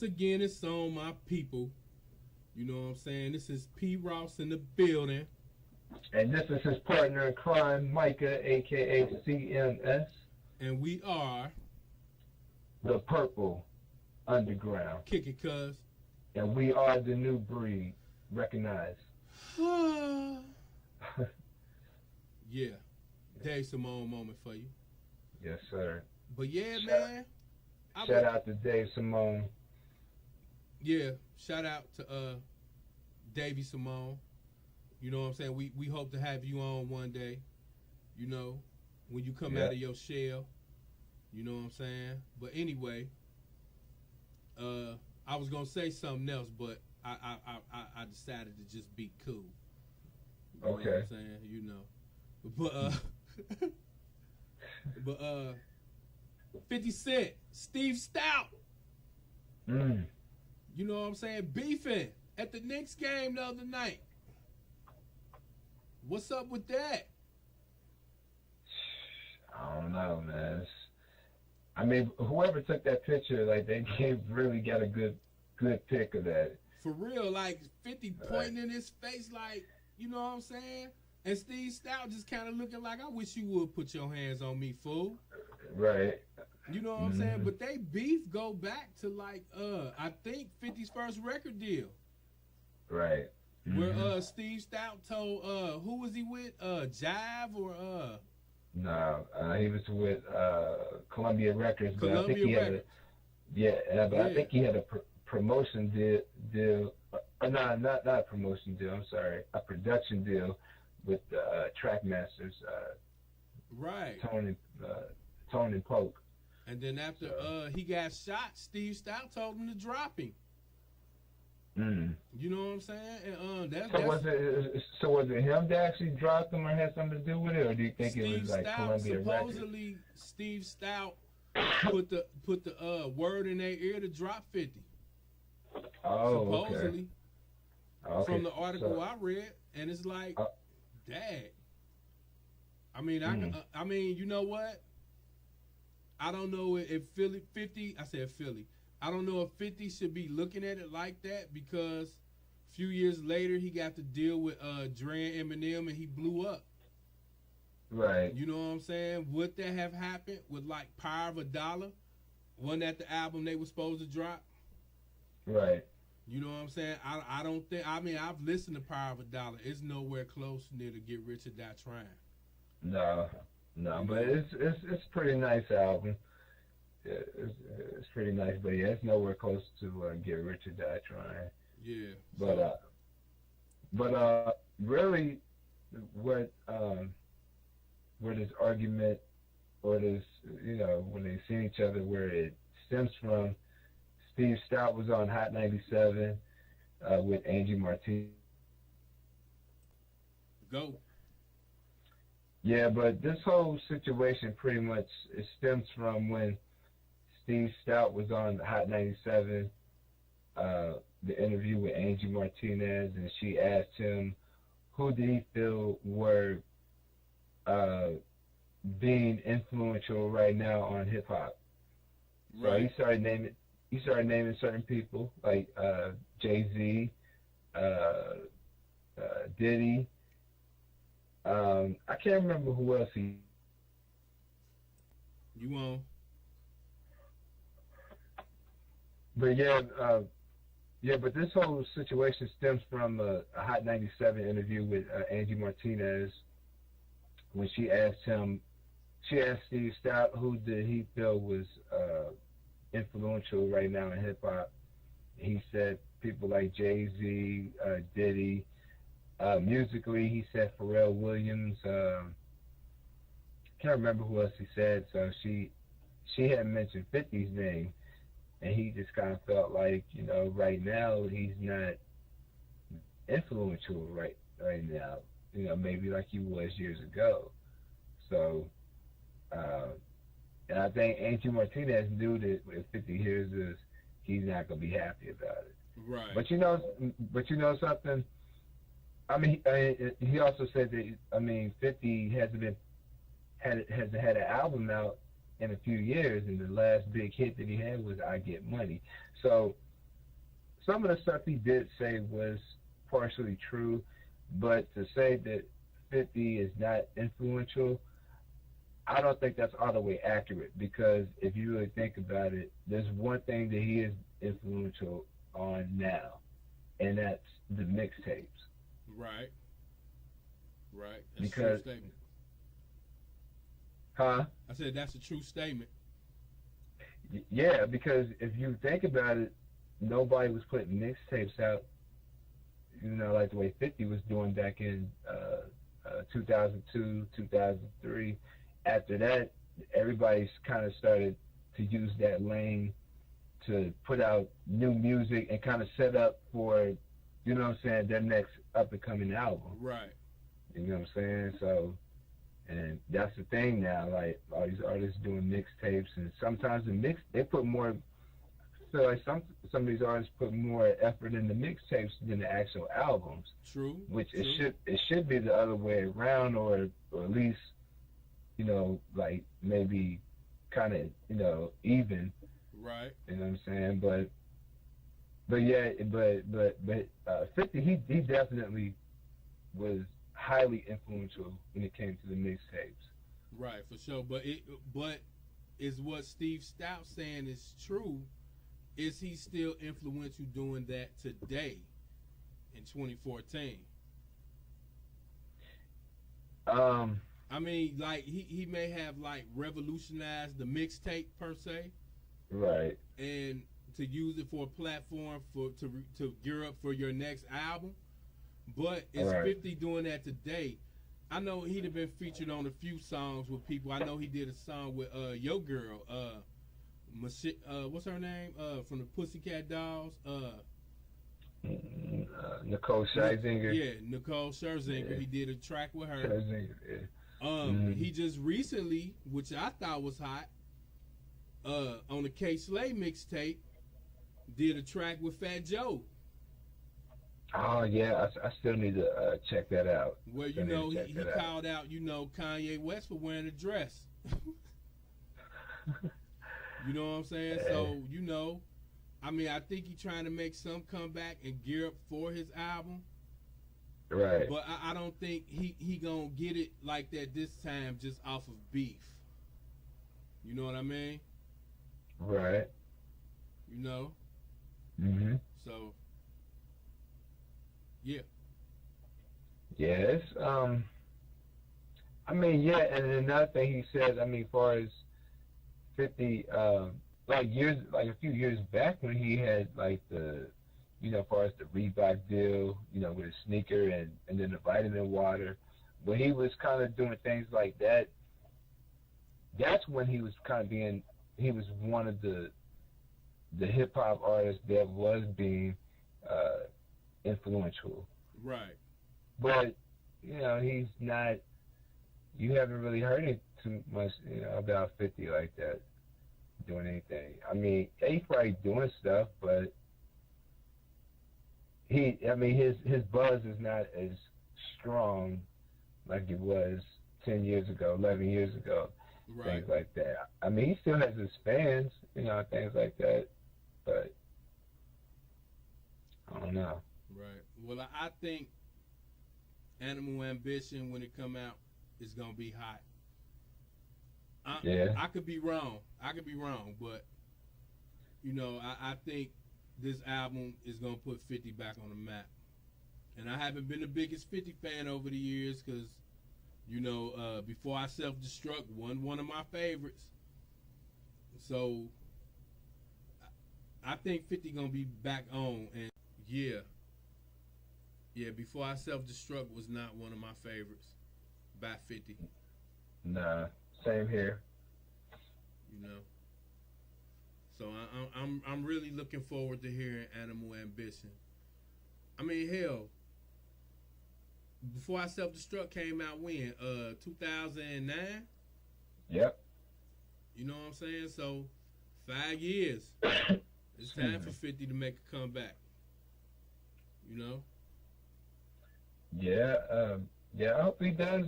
again, it's on my people. You know what I'm saying? This is P. Ross in the building. And this is his partner in crime, Micah, a.k.a. CMS. And we are... The Purple Underground. Kick it, cuz. And we are the new breed. Recognize. Yeah. Dave Simone moment for you. Yes, sir. But yeah, man. Shout out to Dave Simone. Yeah, shout out to Davey Simone. You know what I'm saying? We hope to have you on one day. You know, when you come out of your shell. You know what I'm saying? But anyway, I was gonna say something else, but I decided to just be cool. You know what I'm saying? You know. But 50 Cent, Steve Stout. You know what I'm saying? Beefing at the Knicks game the other night. What's up with that? I don't know, man. I mean, whoever took that picture, like, they really got a good pic of that. For real, like 50 pointing in his face, like, you know what I'm saying? And Steve Stout just kind of looking like, I wish you would put your hands on me, fool. Right. You know what I'm saying? But they beef go back to, like, I think 50's first record deal. Right. Where Steve Stout told, who was he with? Jive or No, he was with Columbia Records. But I think he Records. I think he had a promotion deal. No, not a promotion deal. I'm sorry, a production deal with Trackmasters. Right. Tone and Poke. And then after he got shot, Steve Stout told him to drop him. You know what I'm saying? And so was it him that actually dropped him or had something to do with it, or do you think it was like Stout, Columbia Records? Supposedly, Steve Stout put the word in their ear to drop 50. Oh, supposedly, okay. From the article I read, and it's like, dang. I mean, I mean, you know what? I don't know if 50. I said Philly. I don't know if 50 should be looking at it like that, because a few years later he got to deal with Dre and Eminem and he blew up. Right. You know what I'm saying? Would that have happened with like Power of a Dollar? Wasn't that the album they were supposed to drop? Right. You know what I'm saying? I don't think. I mean, I've listened to Power of a Dollar. It's nowhere close near to Get Rich or Die Trying. No, but it's a pretty nice album. It's pretty nice, but yeah, it's nowhere close to Get Rich or Die Trying. Yeah. But really, what this argument, or this, you know, when they see each other, where it stems from, Steve Stout was on Hot 97 with Angie Martinez. Go. Yeah, but this whole situation pretty much, it stems from when Steve Stout was on Hot 97, the interview with Angie Martinez, and she asked him who did he feel were being influential right now on hip hop. So he started naming certain people like Jay-Z, Diddy. I can't remember who else he. You won't. But but this whole situation stems from a Hot 97 interview with Angie Martinez, when she asked Steve Stout who did he feel was influential right now in hip hop. He said people like Jay-Z, Diddy. Musically, he said Pharrell Williams. Can't remember who else he said. So she had mentioned 50's name, and he just kind of felt like, you know, right now he's not influential right now. You know, maybe like he was years ago. So, and I think Angie Martinez knew that if 50 hears this, he's not gonna be happy about it. Right. But you know something. I mean, he also said that 50 hasn't had an album out in a few years, and the last big hit that he had was "I Get Money." So some of the stuff he did say was partially true, but to say that 50 is not influential, I don't think that's all the way accurate, because if you really think about it, there's one thing that he is influential on now, and that's the mixtapes. Right. Right. That's because, a true statement. Huh? I said that's a true statement. Yeah, because if you think about it, nobody was putting mixtapes out, like the way 50 was doing back in 2002, 2003. After that, everybody's kind of started to use that lane to put out new music and kind of set up for, their next up-and-coming album. Right. You know what I'm saying? So, and that's the thing now, like, all these artists doing mixtapes, and sometimes they put more, I feel like some of these artists put more effort in the mixtapes than the actual albums. True. Which true. It should be the other way around, or at least, like maybe kind of, even. Right. You know what I'm saying? But 50, he definitely was highly influential when it came to the mixtapes. Right, for sure. But is what Steve Stout saying is true? Is he still influential doing that today in 2014? I mean, like he may have like revolutionized the mixtape per se, right? And to use it for a platform to gear up for your next album. But is 50 doing that today? I know he'd have been featured on a few songs with people. I know he did a song with Yo Girl, what's her name? From the Pussycat Dolls. Nicole Scherzinger. Yeah, Nicole Scherzinger. Yeah. He did a track with her. Scherzinger, yeah. He just recently, which I thought was hot, on the K Slay mixtape, did a track with Fat Joe. Oh yeah, I still need to check that out. Well, he called out, Kanye West for wearing a dress. You know what I'm saying? So, I mean, I think he's trying to make some comeback and gear up for his album. Right. But I don't think he gonna get it like that this time just off of beef. You know what I mean? Right. Mm-hmm. So, yeah. Yes. I mean, yeah, and another thing he said, I mean, as far as 50, a few years back when he had like the, as far as the Reebok deal, with his sneaker and then the vitamin water, when he was kind of doing things like that, that's when he was kind of he was one of the hip hop artists that was being influential. Right. But, he's not, you haven't really heard it too much, about 50 like that, doing anything. I mean, he's probably doing stuff, but his buzz is not as strong like it was 10 years ago, 11 years ago, right. Things like that. I mean, he still has his fans, things like that, but I don't know. Right. Well, I think Animal Ambition, when it come out, is gonna be hot. I could be wrong. But I think this album is gonna put 50 back on the map. And I haven't been the biggest 50 fan over the years because, Before I Self-Destruct wasn't one of my favorites. So I think 50 gonna be back on, and yeah, Before I Self-Destruct was not one of my favorites by 50. Nah, same here. So I'm really looking forward to hearing Animal Ambition. I mean, hell, Before I Self-Destruct came out when? 2009? Yep. You know what I'm saying? So 5 years. It's time for 50 to make a comeback. Yeah, I hope he does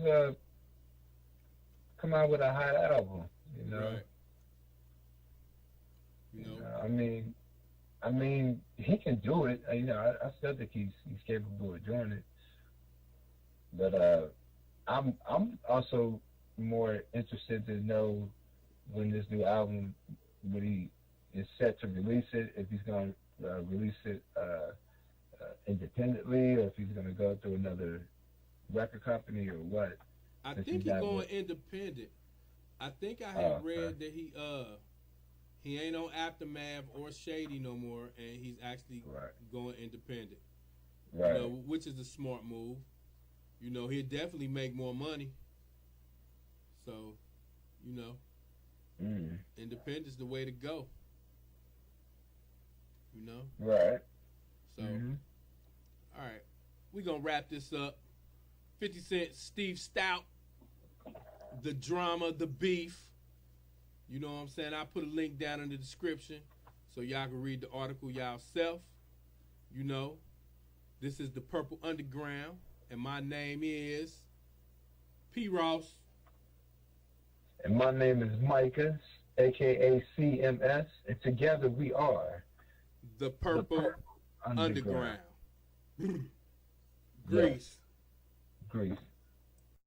come out with a hot album, Right. I mean, I mean, he can do it. You know, I still think he's capable of doing it. But I'm also more interested to know when this new album, when he is set to release it, if he's going to release it independently, or if he's going to go through another record company, or what. I think he's going independent. I think I had read that he ain't on Aftermath or Shady no more, and he's actually going independent. Right. You know, which is a smart move. You know, he'll definitely make more money. So, you know, independent's the way to go. You know? Right. So, all right. We're going to wrap this up. 50 Cent, Steve Stout, the drama, the beef. You know what I'm saying? I'll put a link down in the description so y'all can read the article yourself. You know, this is the Purple Underground, and my name is P. Ross. And my name is Micah, a.k.a. CMS, and together we are the Purple Underground. Grease.